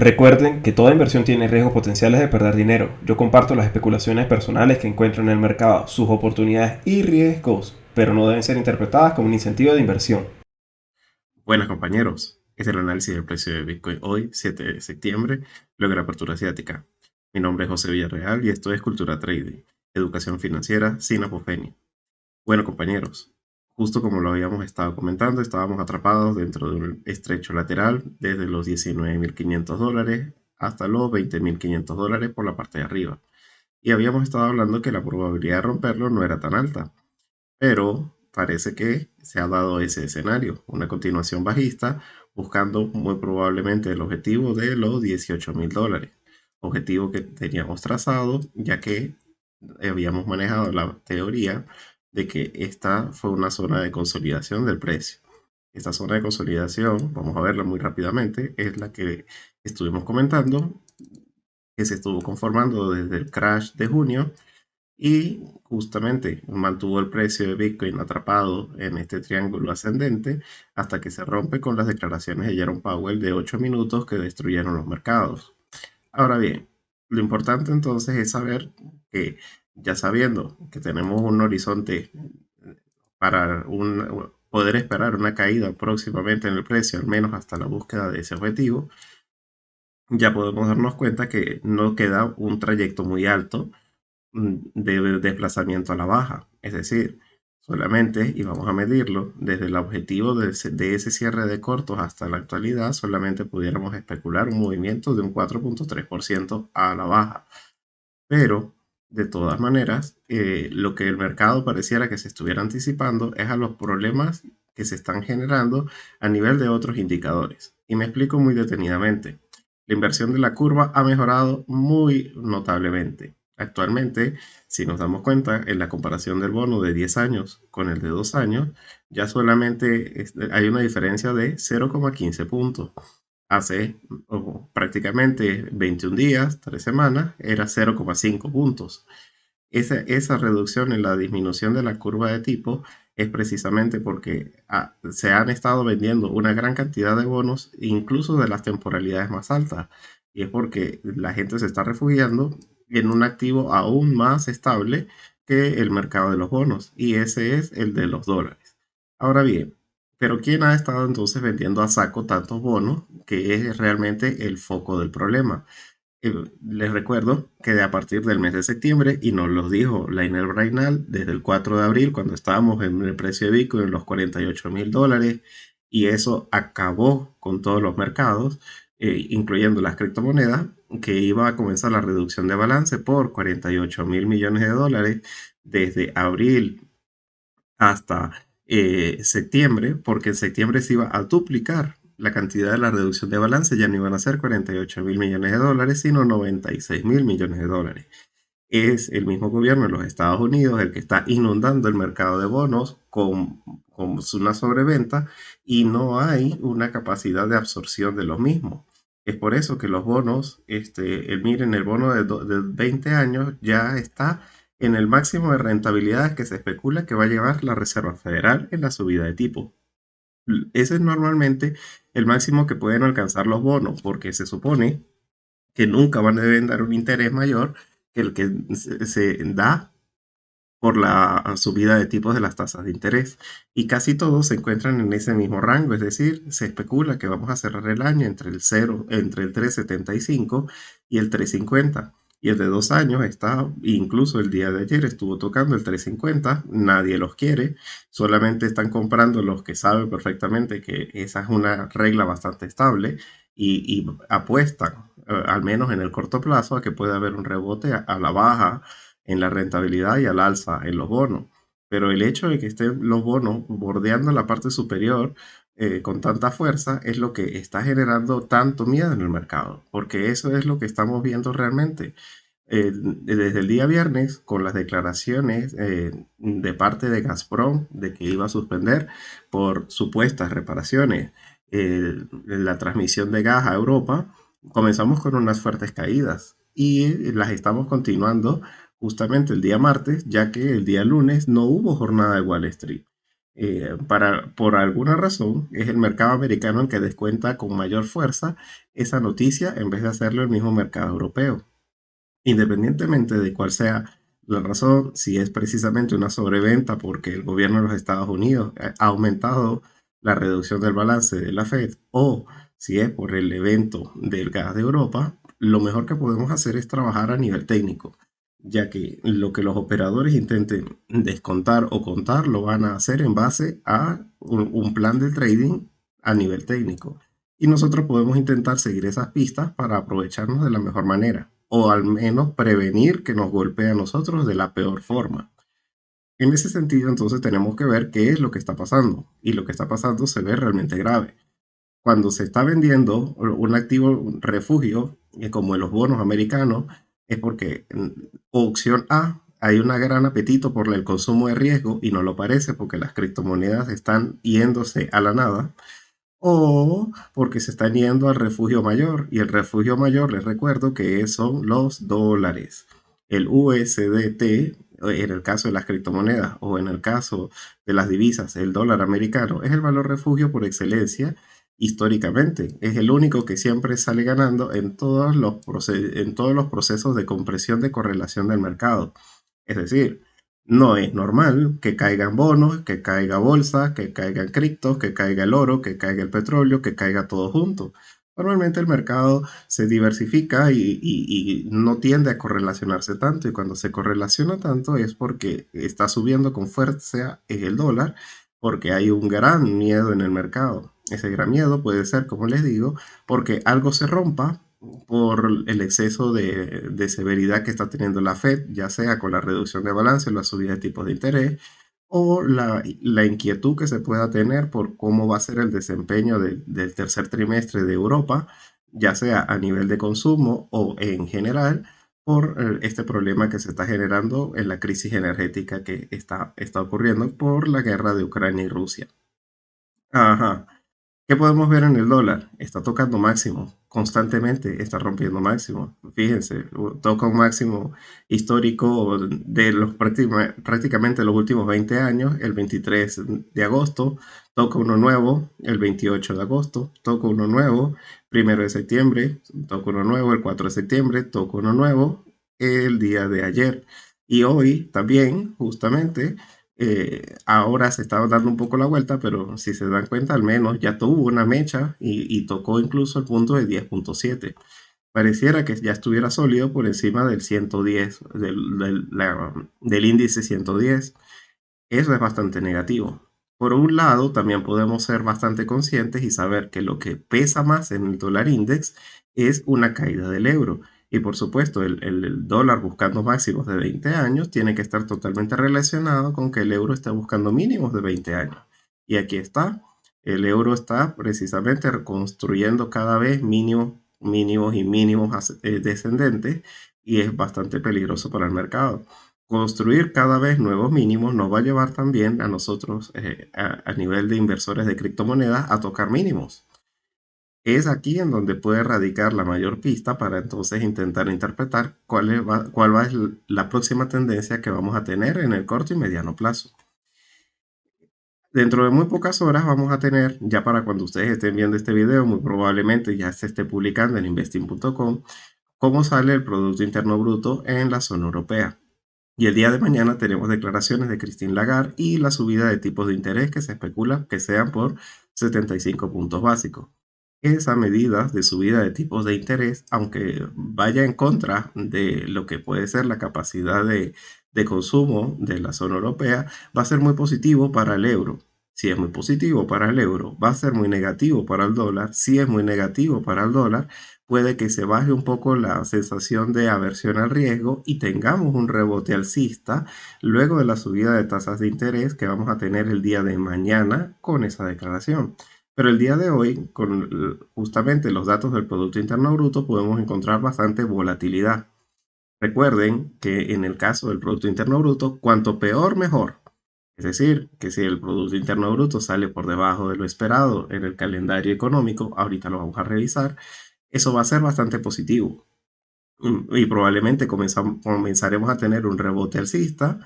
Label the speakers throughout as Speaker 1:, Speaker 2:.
Speaker 1: Recuerden que toda inversión tiene riesgos potenciales de perder dinero. Yo comparto las especulaciones personales que encuentro en el mercado, sus oportunidades y riesgos, pero no deben ser interpretadas como un incentivo de inversión.
Speaker 2: Buenas compañeros, este es el análisis del precio de Bitcoin hoy, 7 de septiembre, luego de la apertura asiática. Mi nombre es José Villarreal y esto es Cultura Trading, educación financiera sin apofenia. Bueno compañeros, justo como lo habíamos estado comentando, estábamos atrapados dentro de un estrecho lateral desde los $19.500 hasta los $20.500 por la parte de arriba. Y habíamos estado hablando que la probabilidad de romperlo no era tan alta. Pero parece que se ha dado ese escenario, una continuación bajista, buscando muy probablemente el objetivo de los $18.000, objetivo que teníamos trazado, ya que habíamos manejado la teoría de que esta fue una zona de consolidación del precio. Esta zona de consolidación, vamos a verla muy rápidamente, es la que estuvimos comentando, que se estuvo conformando desde el crash de junio y justamente mantuvo el precio de Bitcoin atrapado en este triángulo ascendente hasta que se rompe con las declaraciones de Jerome Powell de 8 minutos que destruyeron los mercados. Ahora bien, lo importante entonces es saber que ya sabiendo que tenemos un horizonte para poder esperar una caída próximamente en el precio, al menos hasta la búsqueda de ese objetivo, ya podemos darnos cuenta que no queda un trayecto muy alto de desplazamiento a la baja. Es decir, solamente, y vamos a medirlo, desde el objetivo de ese cierre de cortos hasta la actualidad, solamente pudiéramos especular un movimiento de un 4.3% a la baja. Pero, de todas maneras, lo que el mercado pareciera que se estuviera anticipando es a los problemas que se están generando a nivel de otros indicadores. Y me explico muy detenidamente. La inversión de la curva ha mejorado muy notablemente. Actualmente, si nos damos cuenta, en la comparación del bono de 10 años con el de 2 años, ya solamente hay una diferencia de 0,15 puntos. Hace prácticamente 21 días, 3 semanas, era 0,5 puntos. Esa reducción en la disminución de la curva de tipo es precisamente porque se han estado vendiendo una gran cantidad de bonos, incluso de las temporalidades más altas. Y es porque la gente se está refugiando en un activo aún más estable que el mercado de los bonos, y ese es el de los dólares. Ahora bien, pero ¿quién ha estado entonces vendiendo a saco tantos bonos? Que es realmente el foco del problema. Les recuerdo que a partir del mes de septiembre, y nos lo dijo Lainer Brainal desde el 4 de abril, cuando estábamos en el precio de Bitcoin en los $48.000, y eso acabó con todos los mercados, incluyendo las criptomonedas, que iba a comenzar la reducción de balance por $48.000 millones desde abril hasta septiembre, porque en septiembre se iba a duplicar la cantidad de la reducción de balance, ya no iban a ser $48.000 millones, sino $96.000 millones. Es el mismo gobierno de los Estados Unidos el que está inundando el mercado de bonos con una sobreventa, y no hay una capacidad de absorción de los mismos. Es por eso que los bonos, miren, el bono de 20 años ya está en el máximo de rentabilidades que se especula que va a llevar la Reserva Federal en la subida de tipo. Ese es normalmente el máximo que pueden alcanzar los bonos, porque se supone que nunca van a deben dar un interés mayor que el que se da por la subida de tipos de las tasas de interés. Y casi todos se encuentran en ese mismo rango, es decir, se especula que vamos a cerrar el año entre el 0, entre el 3,75 y el 3,50. Y el de 2 años está, incluso el día de ayer estuvo tocando el 3,50, nadie los quiere, solamente están comprando los que saben perfectamente que esa es una regla bastante estable, y apuestan, al menos en el corto plazo, a que puede haber un rebote a la baja en la rentabilidad y al alza en los bonos. Pero el hecho de que estén los bonos bordeando la parte superior con tanta fuerza es lo que está generando tanto miedo en el mercado, porque eso es lo que estamos viendo realmente. Desde el día viernes, con las declaraciones de parte de Gazprom de que iba a suspender por supuestas reparaciones la transmisión de gas a Europa, comenzamos con unas fuertes caídas y las estamos continuando justamente el día martes, ya que el día lunes no hubo jornada de Wall Street. Por alguna razón, es el mercado americano el que descuenta con mayor fuerza esa noticia en vez de hacerlo el mismo mercado europeo. Independientemente de cuál sea la razón, si es precisamente una sobreventa porque el gobierno de los Estados Unidos ha aumentado la reducción del balance de la Fed o si es por el evento del gas de Europa, lo mejor que podemos hacer es trabajar a nivel técnico, ya que lo que los operadores intenten descontar o contar lo van a hacer en base a un plan de trading a nivel técnico. Y nosotros podemos intentar seguir esas pistas para aprovecharnos de la mejor manera o al menos prevenir que nos golpee a nosotros de la peor forma. En ese sentido, entonces tenemos que ver qué es lo que está pasando y lo que está pasando se ve realmente grave. Cuando se está vendiendo un activo un refugio, como en los bonos americanos, es porque opción A, hay un gran apetito por el consumo de riesgo y no lo parece porque las criptomonedas están yéndose a la nada o porque se están yendo al refugio mayor. Y el refugio mayor, les recuerdo que son los dólares. El USDT, en el caso de las criptomonedas o en el caso de las divisas, el dólar americano, es el valor refugio por excelencia históricamente. Es el único que siempre sale ganando en todos los procesos de compresión de correlación del mercado. Es decir, no es normal que caigan bonos, que caiga bolsa, que caigan criptos, que caiga el oro, que caiga el petróleo, que caiga todo junto. Normalmente el mercado se diversifica y no tiende a correlacionarse tanto y cuando se correlaciona tanto es porque está subiendo con fuerza el dólar porque hay un gran miedo en el mercado. Ese gran miedo puede ser, como les digo, porque algo se rompa por el exceso de severidad que está teniendo la Fed, ya sea con la reducción de balance o la subida de tipos de interés, o la inquietud que se pueda tener por cómo va a ser el desempeño del tercer trimestre de Europa, ya sea a nivel de consumo o en general, por este problema que se está generando en la crisis energética que está ocurriendo por la guerra de Ucrania y Rusia. Ajá. ¿Qué podemos ver en el dólar? Está tocando máximo, constantemente está rompiendo máximo. Fíjense, toca un máximo histórico de prácticamente los últimos 20 años, el 23 de agosto, toca uno nuevo, el 28 de agosto, toca uno nuevo, 1 de septiembre, toca uno nuevo, el 4 de septiembre, toca uno nuevo, el día de ayer. Y hoy también, justamente, ahora se estaba dando un poco la vuelta, pero si se dan cuenta, al menos ya tuvo una mecha y tocó incluso el punto de 10.7. Pareciera que ya estuviera sólido por encima del 110, del índice 110. Eso es bastante negativo. Por un lado, también podemos ser bastante conscientes y saber que lo que pesa más en el dólar index es una caída del euro. Y por supuesto, el dólar buscando máximos de 20 años tiene que estar totalmente relacionado con que el euro está buscando mínimos de 20 años. Y aquí está, el euro está precisamente reconstruyendo cada vez mínimos, mínimos y mínimos descendentes y es bastante peligroso para el mercado. Construir cada vez nuevos mínimos nos va a llevar también a nosotros, a nivel de inversores de criptomonedas, a tocar mínimos. Es aquí en donde puede radicar la mayor pista para entonces intentar interpretar cuál va a ser la próxima tendencia que vamos a tener en el corto y mediano plazo. Dentro de muy pocas horas vamos a tener, ya para cuando ustedes estén viendo este video, muy probablemente ya se esté publicando en investing.com, cómo sale el Producto Interno Bruto en la zona europea. Y el día de mañana tenemos declaraciones de Christine Lagarde y la subida de tipos de interés que se especula que sean por 75 puntos básicos. Esa medida de subida de tipos de interés, aunque vaya en contra de lo que puede ser la capacidad de consumo de la zona europea, va a ser muy positivo para el euro. Si es muy positivo para el euro, va a ser muy negativo para el dólar. Si es muy negativo para el dólar, puede que se baje un poco la sensación de aversión al riesgo y tengamos un rebote alcista luego de la subida de tasas de interés que vamos a tener el día de mañana con esa declaración. Pero el día de hoy, con justamente los datos del Producto Interno Bruto, podemos encontrar bastante volatilidad. Recuerden que en el caso del Producto Interno Bruto, cuanto peor, mejor. Es decir, que si el Producto Interno Bruto sale por debajo de lo esperado en el calendario económico, ahorita lo vamos a revisar, eso va a ser bastante positivo. Y probablemente comenzaremos a tener un rebote alcista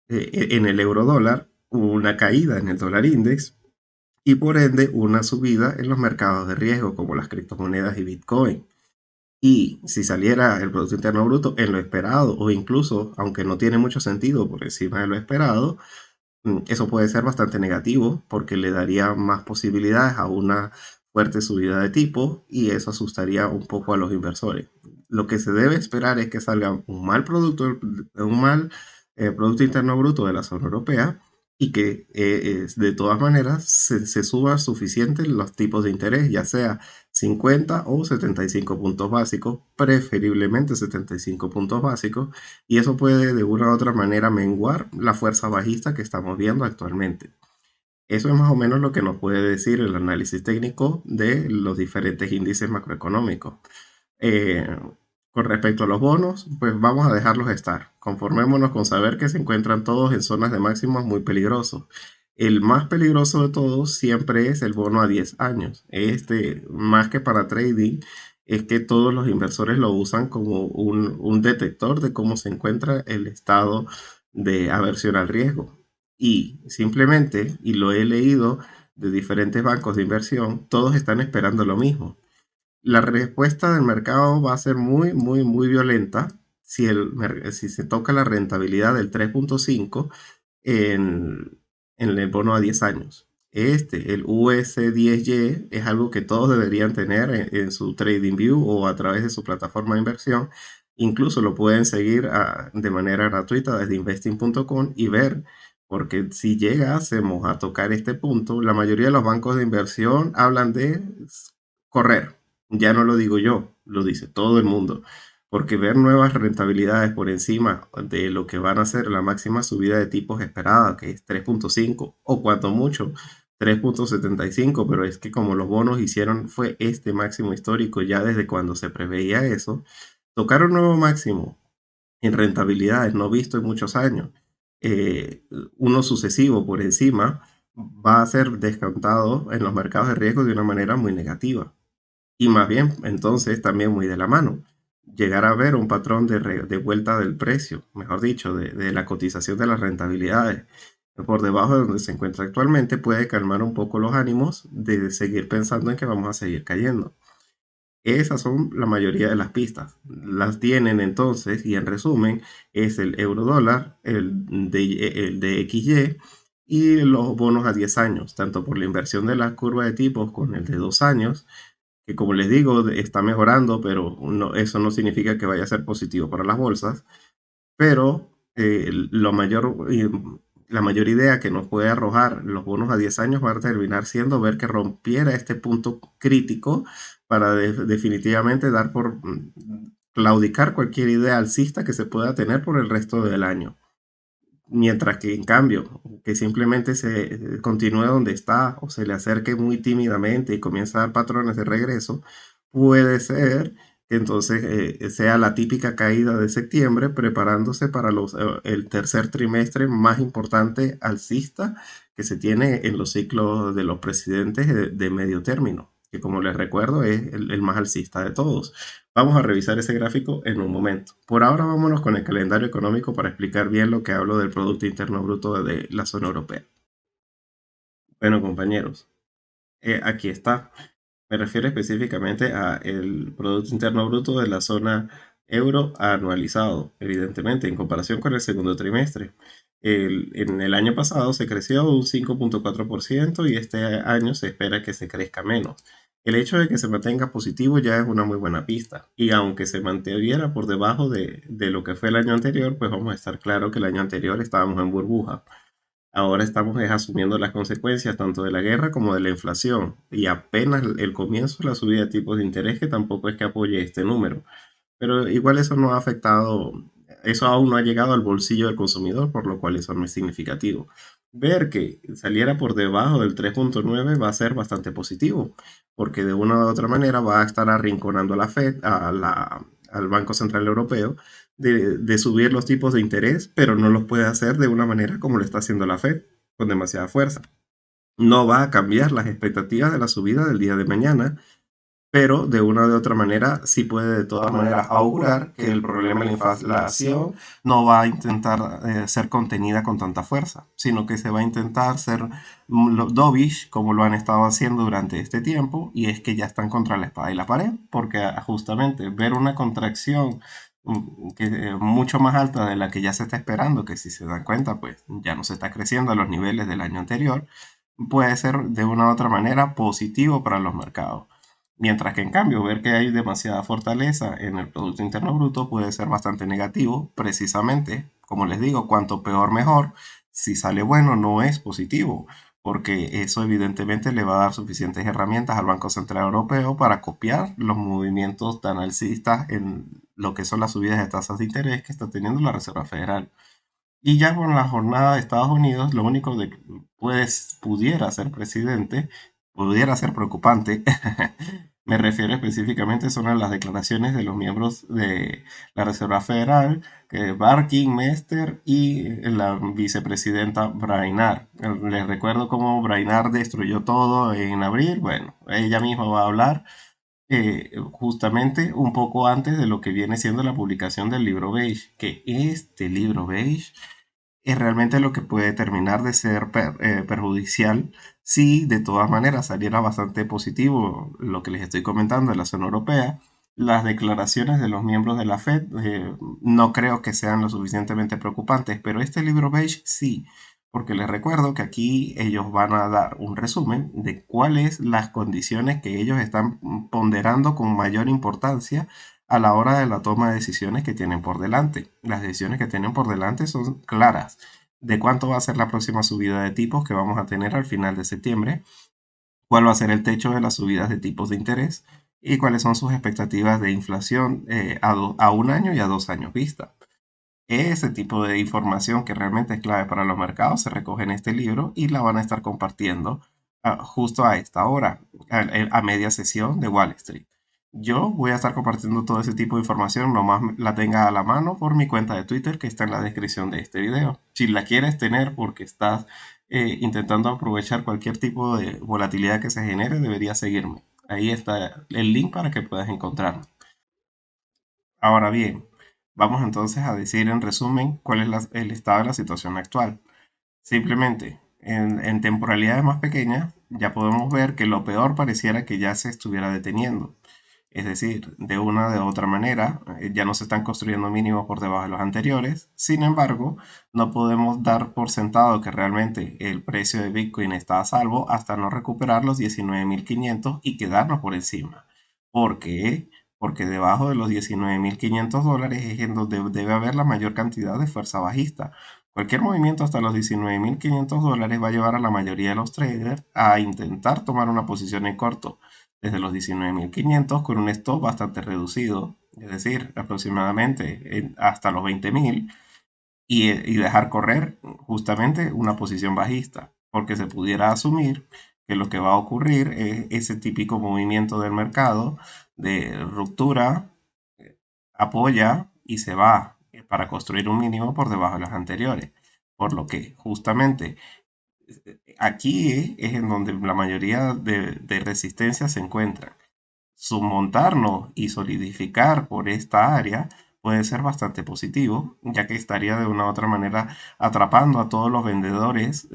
Speaker 2: en el euro dólar una caída en el dólar index y por ende una subida en los mercados de riesgo como las criptomonedas y Bitcoin. Y si saliera el Producto Interno Bruto en lo esperado o incluso, aunque no tiene mucho sentido, por encima de lo esperado, eso puede ser bastante negativo porque le daría más posibilidades a una fuerte subida de tipo y eso asustaría un poco a los inversores. Lo que se debe esperar es que salga un mal Producto Interno Bruto de la zona europea y que de todas maneras se suba suficiente los tipos de interés, ya sea 50 o 75 puntos básicos, preferiblemente 75 puntos básicos, y eso puede de una u otra manera menguar la fuerza bajista que estamos viendo actualmente. Eso es más o menos lo que nos puede decir el análisis técnico de los diferentes índices macroeconómicos. Eh, con respecto a los bonos, pues vamos a dejarlos estar. Conformémonos con saber que se encuentran todos en zonas de máximos muy peligrosos. El más peligroso de todos siempre es el bono a 10 años. Este, más que para trading, es que todos los inversores lo usan como un detector de cómo se encuentra el estado de aversión al riesgo. Y simplemente, y lo he leído de diferentes bancos de inversión, todos están esperando lo mismo. La respuesta del mercado va a ser muy, muy, muy violenta si se toca la rentabilidad del 3.5 en, en el bono a 10 años. El US10Y, es algo que todos deberían tener en su TradingView o a través de su plataforma de inversión. Incluso lo pueden seguir de manera gratuita desde investing.com y ver, porque si llegásemos a tocar este punto, la mayoría de los bancos de inversión hablan de correr. Ya no lo digo yo, lo dice todo el mundo. Porque ver nuevas rentabilidades por encima de lo que van a ser la máxima subida de tipos esperada, que es 3.5 o cuanto mucho 3.75, pero es que como los bonos hicieron fue este máximo histórico ya desde cuando se preveía eso, tocar un nuevo máximo en rentabilidades no visto en muchos años, eh, uno sucesivo por encima, va a ser descontado en los mercados de riesgo de una manera muy negativa. Y más bien, entonces, también muy de la mano, llegar a ver un patrón de vuelta del precio, mejor dicho, de la cotización de las rentabilidades por debajo de donde se encuentra actualmente, puede calmar un poco los ánimos de seguir pensando en que vamos a seguir cayendo. Esas son la mayoría de las pistas. Las tienen entonces, y en resumen, es el euro dólar, el de XY y los bonos a 10 años, tanto por la inversión de la curva de tipos con el de 2 años, que como les digo, está mejorando, pero eso no significa que vaya a ser positivo para las bolsas. Pero la mayor idea que nos puede arrojar los bonos a 10 años va a terminar siendo ver que rompiera este punto crítico para definitivamente dar por claudicar cualquier idea alcista que se pueda tener por el resto del año. Mientras que en cambio, que simplemente se continúe donde está o se le acerque muy tímidamente y comienza a dar patrones de regreso, puede ser que entonces sea la típica caída de septiembre preparándose para el tercer trimestre más importante alcista que se tiene en los ciclos de los presidentes de medio término, que como les recuerdo es el más alcista de todos. Vamos a revisar ese gráfico en un momento. Por ahora vámonos con el calendario económico para explicar bien lo que hablo del Producto Interno Bruto de la zona europea. Bueno, compañeros, aquí está. Me refiero específicamente a el Producto Interno Bruto de la zona euro anualizado, evidentemente, en comparación con el segundo trimestre. En el año pasado se creció un 5.4% y este año se espera que se crezca menos. El hecho de que se mantenga positivo ya es una muy buena pista. Y aunque se mantuviera por debajo de lo que fue el año anterior, pues vamos a estar claro que el año anterior estábamos en burbuja. Ahora estamos asumiendo las consecuencias tanto de la guerra como de la inflación y apenas el comienzo de la subida de tipos de interés que tampoco es que apoye este número. Pero igual eso no ha afectado, eso aún no ha llegado al bolsillo del consumidor, por lo cual eso no es significativo. Ver que saliera por debajo del 3.9 va a ser bastante positivo, porque de una u otra manera va a estar arrinconando a la Fed, al Banco Central Europeo, de subir los tipos de interés, pero no los puede hacer de una manera como lo está haciendo la Fed, con demasiada fuerza. No va a cambiar las expectativas de la subida del día de mañana, pero de una u otra manera sí puede de todas maneras augurar que el problema de la inflación no va a intentar ser contenida con tanta fuerza, sino que se va a intentar ser dovish como lo han estado haciendo durante este tiempo, y es que ya están contra la espada y la pared, porque justamente ver una contracción mucho más alta de la que ya se está esperando, que si se dan cuenta, pues ya no se está creciendo a los niveles del año anterior, puede ser de una u otra manera positivo para los mercados. Mientras que en cambio ver que hay demasiada fortaleza en el Producto Interno Bruto puede ser bastante negativo, precisamente, como les digo, cuanto peor mejor, si sale bueno no es positivo, porque eso evidentemente le va a dar suficientes herramientas al Banco Central Europeo para copiar los movimientos tan alcistas en lo que son las subidas de tasas de interés que está teniendo la Reserva Federal. Y ya con la jornada de Estados Unidos, lo único de que pudiera ser presidente, pudiera ser preocupante, me refiero específicamente son a las declaraciones de los miembros de la Reserva Federal, que Barkin, Mester y la vicepresidenta Brainard. Les recuerdo cómo Brainard destruyó todo en abril. Bueno, ella misma va a hablar justamente un poco antes de lo que viene siendo la publicación del libro beige, que este libro beige es realmente lo que puede terminar de ser perjudicial si de todas maneras saliera bastante positivo lo que les estoy comentando de la zona europea. Las declaraciones de los miembros de la Fed no creo que sean lo suficientemente preocupantes, pero este libro beige sí, porque les recuerdo que aquí ellos van a dar un resumen de cuáles las condiciones que ellos están ponderando con mayor importancia a la hora de la toma de decisiones que tienen por delante. Las decisiones que tienen por delante son claras de cuánto va a ser la próxima subida de tipos que vamos a tener al final de septiembre, cuál va a ser el techo de las subidas de tipos de interés y cuáles son sus expectativas de inflación a un año y a 2 años vista. Ese tipo de información que realmente es clave para los mercados se recoge en este libro y la van a estar compartiendo justo a esta hora, a media sesión de Wall Street. Yo voy a estar compartiendo todo ese tipo de información, nomás la tenga a la mano por mi cuenta de Twitter que está en la descripción de este video. Si la quieres tener porque estás intentando aprovechar cualquier tipo de volatilidad que se genere, deberías seguirme. Ahí está el link para que puedas encontrarme. Ahora bien, vamos entonces a decir en resumen cuál es el estado de la situación actual. Simplemente, en temporalidades más pequeñas, ya podemos ver que lo peor pareciera que ya se estuviera deteniendo. Es decir, de una de otra manera, ya no se están construyendo mínimos por debajo de los anteriores. Sin embargo, no podemos dar por sentado que realmente el precio de Bitcoin está a salvo hasta no recuperar los 19.500 y quedarnos por encima. ¿Por qué? Porque debajo de los 19.500 dólares es en donde debe haber la mayor cantidad de fuerza bajista. Cualquier movimiento hasta los 19.500 dólares va a llevar a la mayoría de los traders a intentar tomar una posición en corto desde los 19.500 con un stop bastante reducido, es decir, aproximadamente hasta los 20.000 y dejar correr justamente una posición bajista, porque se pudiera asumir que lo que va a ocurrir es ese típico movimiento del mercado de ruptura, apoya y se va para construir un mínimo por debajo de los anteriores, por lo que justamente aquí es en donde la mayoría de resistencias se encuentran. Submontarnos y solidificar por esta área puede ser bastante positivo, ya que estaría de una u otra manera atrapando a todos los vendedores,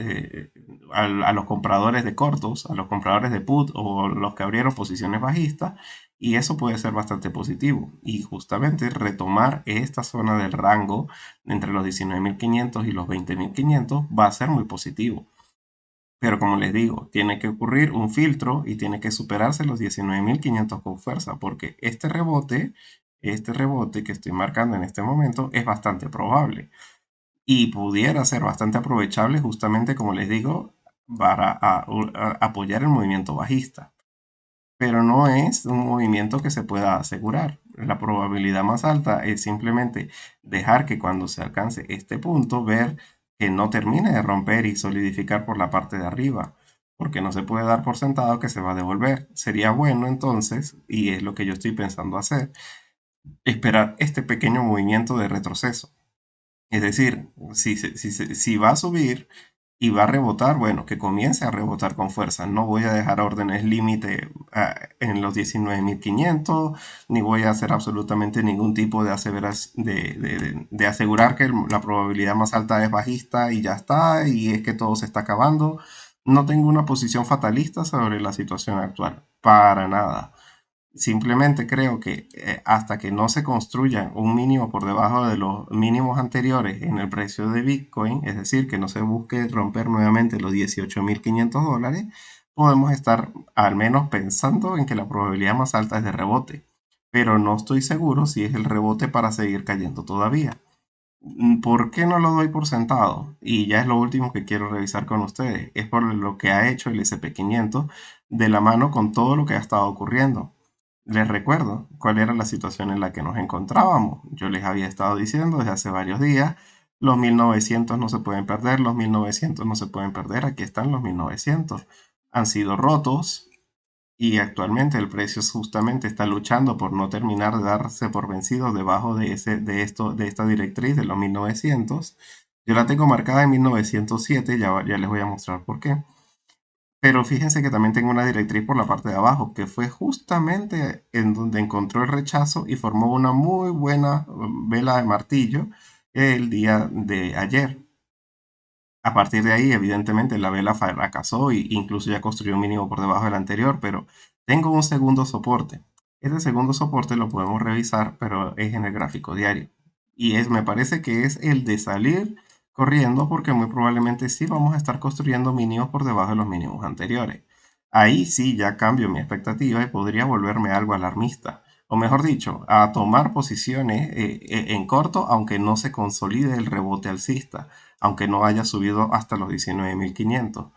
Speaker 2: a los compradores de cortos, a los compradores de put o los que abrieron posiciones bajistas, y eso puede ser bastante positivo. Y justamente retomar esta zona del rango entre los 19.500 y los 20.500 va a ser muy positivo. Pero como les digo, tiene que ocurrir un filtro y tiene que superarse los 19.500 con fuerza, porque este rebote que estoy marcando en este momento es bastante probable y pudiera ser bastante aprovechable justamente, como les digo, para apoyar el movimiento bajista. Pero no es un movimiento que se pueda asegurar. La probabilidad más alta es simplemente dejar que cuando se alcance este punto, ver que no termine de romper y solidificar por la parte de arriba, porque no se puede dar por sentado que se va a devolver. Sería bueno entonces, y es lo que yo estoy pensando hacer, esperar este pequeño movimiento de retroceso. Es decir, si va a subir y va a rebotar, bueno, que comience a rebotar con fuerza. No voy a dejar órdenes límite en los 19.500, ni voy a hacer absolutamente ningún tipo de, de asegurar que la probabilidad más alta es bajista y ya está, y es que todo se está acabando. No tengo una posición fatalista sobre la situación actual, para nada. Simplemente creo que hasta que no se construya un mínimo por debajo de los mínimos anteriores en el precio de Bitcoin, es decir, que no se busque romper nuevamente los 18.500 dólares, podemos estar al menos pensando en que la probabilidad más alta es de rebote. Pero no estoy seguro si es el rebote para seguir cayendo todavía. ¿Por qué no lo doy por sentado? Y ya es lo último que quiero revisar con ustedes. Es por lo que ha hecho el SP 500 de la mano con todo lo que ha estado ocurriendo. Les recuerdo cuál era la situación en la que nos encontrábamos. Yo les había estado diciendo desde hace varios días, los 1900 no se pueden perder, los 1900 no se pueden perder, aquí están los 1900. Han sido rotos, y actualmente el precio justamente está luchando por no terminar de darse por vencido debajo de esta directriz de los 1900. Yo la tengo marcada en 1907, ya les voy a mostrar por qué. Pero fíjense que también tengo una directriz por la parte de abajo, que fue justamente en donde encontró el rechazo y formó una muy buena vela de martillo el día de ayer. A partir de ahí, evidentemente, la vela fracasó e incluso ya construyó un mínimo por debajo del anterior, pero tengo un segundo soporte. Este segundo soporte lo podemos revisar, pero es en el gráfico diario. Me parece que es el de salir corriendo porque muy probablemente sí vamos a estar construyendo mínimos por debajo de los mínimos anteriores. Ahí sí ya cambio mi expectativa y podría volverme algo alarmista. O mejor dicho, a tomar posiciones en corto, aunque no se consolide el rebote alcista, aunque no haya subido hasta los 19.500.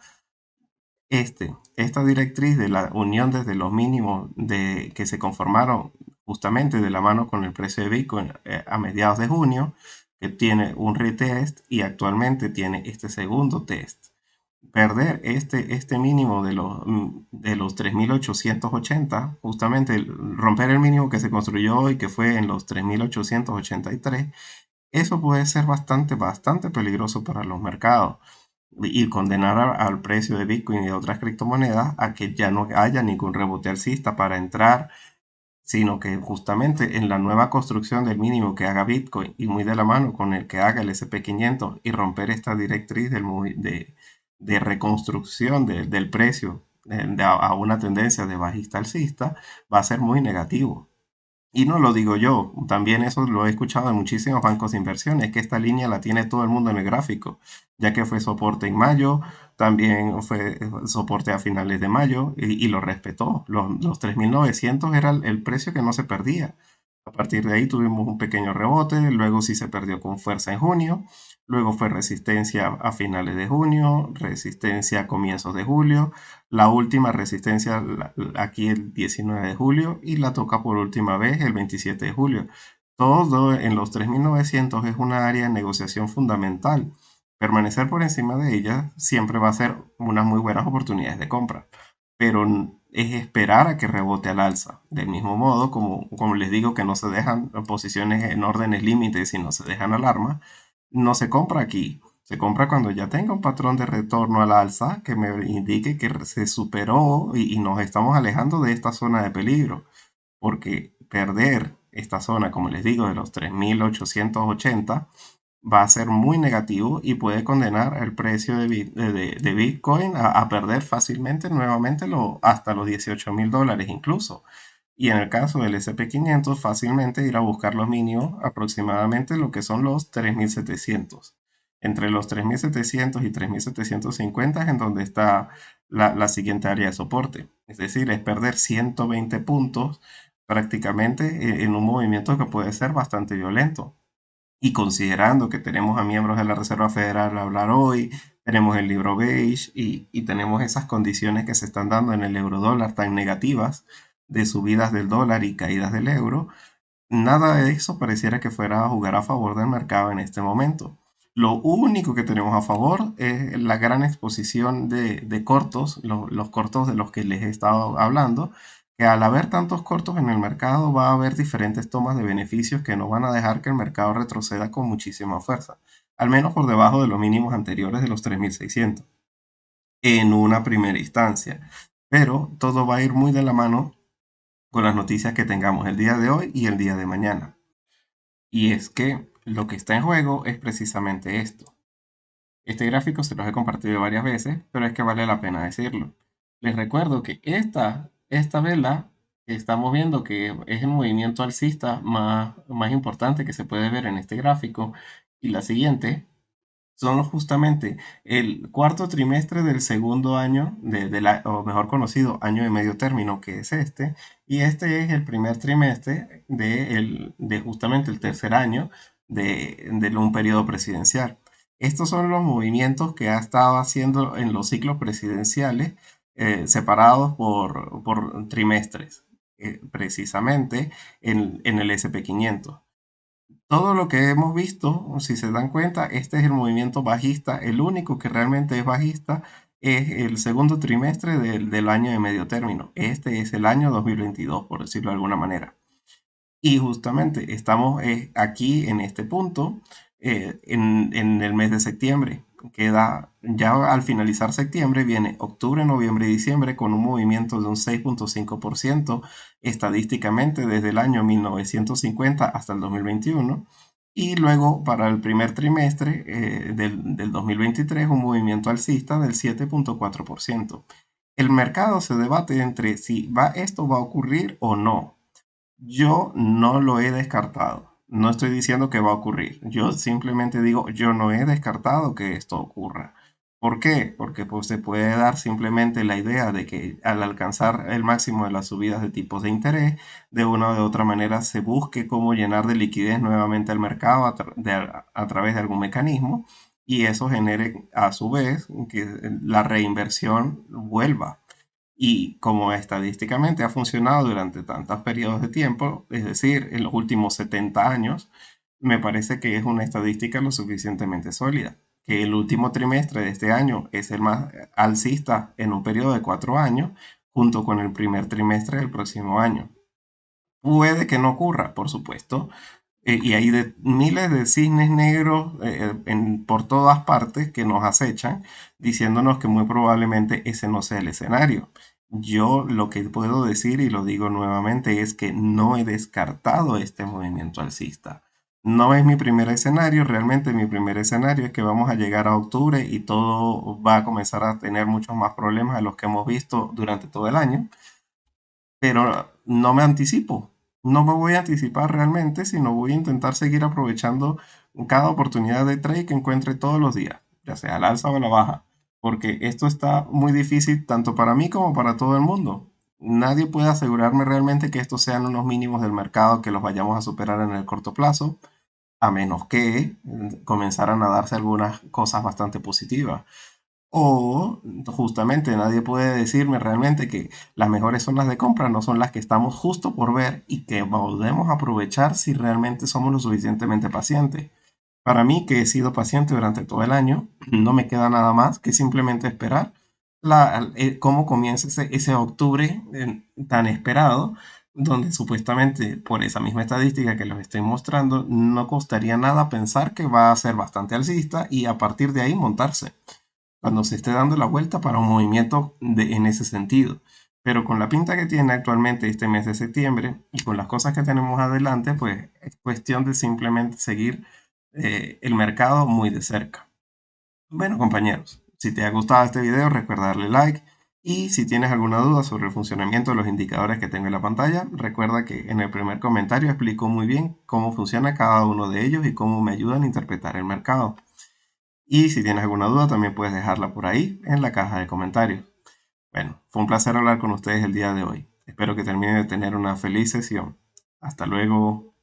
Speaker 2: Esta directriz de la unión desde los mínimos que se conformaron justamente de la mano con el precio de Bitcoin a mediados de junio, que tiene un retest y actualmente tiene este segundo test. Perder este mínimo de los 3.880, justamente romper el mínimo que se construyó hoy, que fue en los 3.883, eso puede ser bastante peligroso para los mercados y condenar al precio de Bitcoin y de otras criptomonedas a que ya no haya ningún rebote alcista para entrar, sino que justamente en la nueva construcción del mínimo que haga Bitcoin y muy de la mano con el que haga el SP 500 y romper esta directriz de reconstrucción del precio a una tendencia de bajista alcista, va a ser muy negativo. Y no lo digo yo, también eso lo he escuchado en muchísimos bancos de inversiones, que esta línea la tiene todo el mundo en el gráfico, ya que fue soporte en mayo, también fue soporte a finales de mayo y lo respetó. Los 3.900 era el precio que no se perdía. A partir de ahí tuvimos un pequeño rebote, luego sí se perdió con fuerza en junio, luego fue resistencia a finales de junio, resistencia a comienzos de julio, la última resistencia aquí el 19 de julio y la toca por última vez el 27 de julio. Todo en los 3.900 es una área de negociación fundamental. Permanecer por encima de ella siempre va a ser unas muy buenas oportunidades de compra, pero es esperar a que rebote al alza. Del mismo modo, como les digo, que no se dejan posiciones en órdenes límites y no se dejan alarma, no se compra aquí. Se compra cuando ya tenga un patrón de retorno al alza que me indique que se superó y nos estamos alejando de esta zona de peligro. Porque perder esta zona, como les digo, de los 3.880 va a ser muy negativo y puede condenar el precio de Bitcoin a perder fácilmente nuevamente hasta los 18.000 dólares incluso. Y en el caso del SP 500 fácilmente ir a buscar los mínimos aproximadamente lo que son los 3.700. Entre los 3.700 y 3.750 es en donde está la siguiente área de soporte. Es decir, es perder 120 puntos prácticamente en un movimiento que puede ser bastante violento. Y considerando que tenemos a miembros de la Reserva Federal a hablar hoy, tenemos el libro beige y tenemos esas condiciones que se están dando en el eurodólar tan negativas de subidas del dólar y caídas del euro, nada de eso pareciera que fuera a jugar a favor del mercado en este momento. Lo único que tenemos a favor es la gran exposición de cortos, los cortos de los que les he estado hablando, que al haber tantos cortos en el mercado va a haber diferentes tomas de beneficios que no van a dejar que el mercado retroceda con muchísima fuerza. al menos por debajo de los mínimos anteriores de los 3.600 en una primera instancia. Pero todo va a ir muy de la mano con las noticias que tengamos el día de hoy y el día de mañana. Y es que lo que está en juego es precisamente esto. Este gráfico se los he compartido varias veces, pero es que vale la pena decirlo. Les recuerdo que esta vela que estamos viendo, que es el movimiento alcista más importante que se puede ver en este gráfico, y la siguiente, son justamente el cuarto trimestre del segundo año, o mejor conocido, año de medio término, que es este, y este es el primer trimestre de justamente el tercer año de un periodo presidencial. Estos son los movimientos que ha estado haciendo en los ciclos presidenciales, separados por trimestres, precisamente en el SP500. Todo lo que hemos visto, si se dan cuenta, este es el movimiento bajista. El único que realmente es bajista es el segundo trimestre del año de medio término. Este es el año 2022, por decirlo de alguna manera. Y justamente estamos aquí en este punto, en el mes de septiembre. Queda ya al finalizar septiembre, viene octubre, noviembre y diciembre con un movimiento de un 6.5% estadísticamente desde el año 1950 hasta el 2021. Y luego para el primer trimestre del 2023 un movimiento alcista del 7.4%. El mercado se debate entre si esto va a ocurrir o no. Yo no lo he descartado. No estoy diciendo que va a ocurrir. Yo simplemente digo, yo no he descartado que esto ocurra. ¿Por qué? Porque pues, se puede dar simplemente la idea de que al alcanzar el máximo de las subidas de tipos de interés, de una o de otra manera se busque cómo llenar de liquidez nuevamente al mercado a través de algún mecanismo y eso genere a su vez que la reinversión vuelva. Y como estadísticamente ha funcionado durante tantos periodos de tiempo, es decir, en los últimos 70 años, me parece que es una estadística lo suficientemente sólida. Que el último trimestre de este año es el más alcista en un periodo de 4 años, junto con el primer trimestre del próximo año. Puede que no ocurra, por supuesto, y hay miles de cisnes negros por todas partes que nos acechan, diciéndonos que muy probablemente ese no sea el escenario. Yo lo que puedo decir, y lo digo nuevamente, es que no he descartado este movimiento alcista. No es mi primer escenario, realmente mi primer escenario es que vamos a llegar a octubre y todo va a comenzar a tener muchos más problemas de los que hemos visto durante todo el año, pero no me anticipo. No me voy a anticipar realmente, sino voy a intentar seguir aprovechando cada oportunidad de trade que encuentre todos los días, ya sea al alza o a la baja, porque esto está muy difícil tanto para mí como para todo el mundo. Nadie puede asegurarme realmente que estos sean unos mínimos del mercado que los vayamos a superar en el corto plazo, a menos que comenzaran a darse algunas cosas bastante positivas. O justamente nadie puede decirme realmente que las mejores zonas de compra no son las que estamos justo por ver y que podemos aprovechar si realmente somos lo suficientemente pacientes. Para mí, que he sido paciente durante todo el año, no me queda nada más que simplemente esperar cómo comienza ese octubre tan esperado, donde supuestamente por esa misma estadística que les estoy mostrando, no costaría nada pensar que va a ser bastante alcista y a partir de ahí montarse cuando se esté dando la vuelta para un movimiento en ese sentido. Pero con la pinta que tiene actualmente este mes de septiembre y con las cosas que tenemos adelante, pues es cuestión de simplemente seguir el mercado muy de cerca. Bueno, compañeros, si te ha gustado este video, recuerda darle like. Y si tienes alguna duda sobre el funcionamiento de los indicadores que tengo en la pantalla, recuerda que en el primer comentario explico muy bien cómo funciona cada uno de ellos y cómo me ayudan a interpretar el mercado. Y si tienes alguna duda, también puedes dejarla por ahí en la caja de comentarios. Bueno, fue un placer hablar con ustedes el día de hoy. Espero que terminen de tener una feliz sesión. Hasta luego.